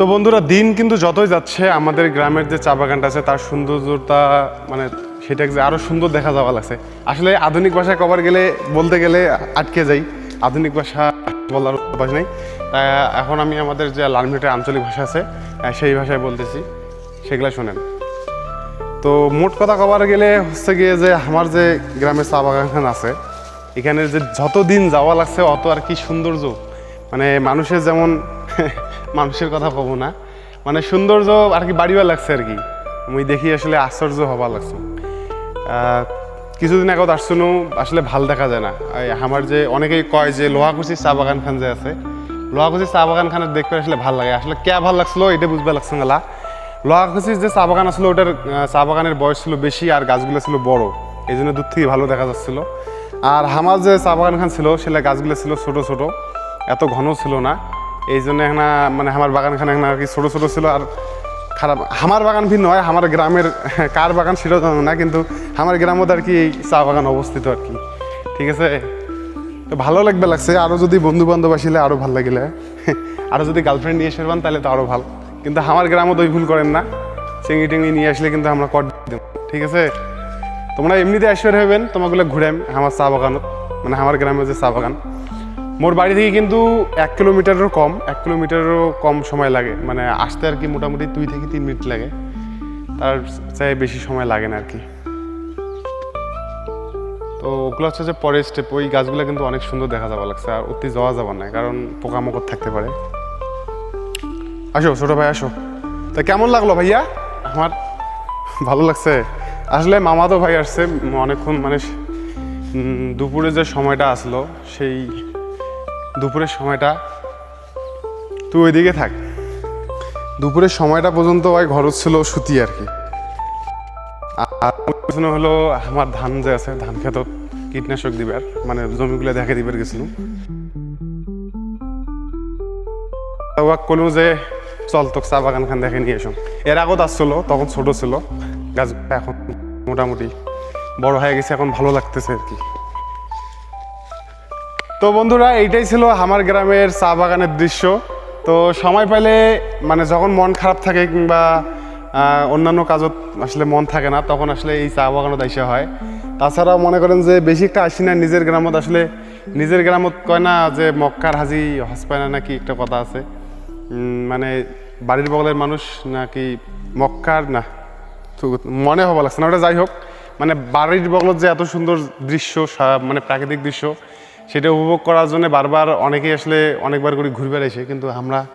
তো বন্ধুরা দিন কিন্তু যতই যাচ্ছে আমাদের গ্রামের যে চা বাগানটা আছে তার সৌন্দর্যতা মানে সেটাকে যে আরও সুন্দর দেখা যাওয়া লাগছে। আসলে আধুনিক ভাষায় কবার গেলে বলতে গেলে আটকে যাই, আধুনিক ভাষা বলার অভ্যাস নেই। এখন আমি আমাদের যে লালমিটের আঞ্চলিক ভাষা আছে সেই ভাষায় বলতেছি, সেগুলো শোনেন। তো মোট কথা কবার গেলে হচ্ছে গিয়ে যে আমার যে গ্রামের চা বাগান আছে এখানে যে যত দিন যাওয়া লাগছে অত আর কি সৌন্দর্য, মানে মানুষের যেমন মানুষের কথা পাবো না, মানে সৌন্দর্য আর কি বাড়িবার লাগছে আর কি। আমি দেখি আসলে আশ্চর্য হবার লাগছে। কিছুদিন আগত আসছিল আসলে ভাল দেখা যায় না। আমার যে অনেকেই কয় যে লোহাকুচির চা বাগান খান যে আছে, লোহাকুচির চা বাগান খানের দেখতে আসলে ভাল লাগে। আসলে কে ভাল লাগছিল এটা বুঝতে লাগছে না। লোহাকুচির যে চা বাগান আসলো ওটার চা বাগানের বয়স ছিল বেশি আর গাছগুলো ছিল বড়, এই জন্য দূর থেকে ভালো দেখা যাচ্ছিল। আর আমার যে চা বাগান খান ছিল সেটা গাছগুলো ছিল ছোট ছোট, এত ঘন ছিল না, এই জন্য এখানে মানে আমার বাগান খানে আর কি ছোটো ছোটো ছিল। আর খারাপ আমার বাগান ভিন্ন হয়, আমার গ্রামের কার বাগান সেটাও জানো না, কিন্তু আমার গ্রামত আর কি এই চা বাগান অবস্থিত আর কি। ঠিক আছে, তো ভালো লাগছে। আরও যদি বন্ধু বান্ধব আসলে আরও ভালো লাগিলে, আরও যদি গার্লফ্রেন্ড নিয়ে এসে তাহলে তো আরও ভালো। কিন্তু আমার গ্রামত ওই ভুল করেন না, চিংড়ি টিংড়ি নিয়ে আসলে কিন্তু আমরা কর দেব। ঠিক আছে, তোমরা এমনিতে আসবে হবেন তোমাগুলো ঘুরাম আমার চা বাগানত, মানে আমার গ্রামের যে চা বাগান। মোর বাড়ি থেকে কিন্তু 1 কিলোমিটারেরও কম সময় লাগে, মানে আসতে আর কি মোটামুটি 2 থেকে 3 মিনিট লাগে, তার চাই বেশি সময় লাগে না আর কি। তো ওগুলো হচ্ছে যে পরের স্টেপ, ওই গাছগুলো কিন্তু অনেক সুন্দর দেখা যাওয়া লাগছে। আর অতি যাওয়া যাবার না, কারণ পোকামাকড় থাকতে পারে। আসো ছোটো ভাই আসো। তা কেমন লাগলো ভাইয়া? আমার ভালো লাগছে। আসলে মামাতো ভাই আসছে অনেকক্ষণ, মানে দুপুরে যে সময়টা আসলো সেই দুপুরের সময়টা তুই ওইদিকে থাক, দুপুরের সময়টা পর্যন্ত ওই ঘর ছিল সুতি আর কি। আর পেছনে হলো আমার ধান যে আছে, ধান খেত কীটনাশক দিবার, মানে জমিগুলো দেখে দিবার গেছিল। কলু যে চল তোকে চা বাগান খান দেখে নিয়ে এসো। এর আগত আসছিল, তখন ছোট ছিল গাছ, এখন মোটামুটি বড় হয়ে গেছে, এখন ভালো লাগতেছে আর কি। তো বন্ধুরা এইটাই ছিল আমার গ্রামের চা বাগানের দৃশ্য। তো সময় পেলে, মানে যখন মন খারাপ থাকে কিংবা অন্যান্য কাজত আসলে মন থাকে না, তখন আসলে এই চা বাগানত আইসা হয়। তাছাড়াও মনে করেন যে বেশি একটা আসি না নিজের গ্রামত। আসলে নিজের গ্রামত কয় না যে মক্কার হাজি হজ পায় না, নাকি একটা কথা আছে, মানে বাড়ির বগলের মানুষ নাকি মক্কার, না মনে হওয়া লাগছে না ওটা, যাই হোক, মানে বাড়ির বগলত যে এত সুন্দর দৃশ্য, মানে প্রাকৃতিক দৃশ্য, সেটা উপভোগ করার জন্য বারবার অনেকেই আসলে অনেকবার করে ঘুরবে এসে, কিন্তু আমরা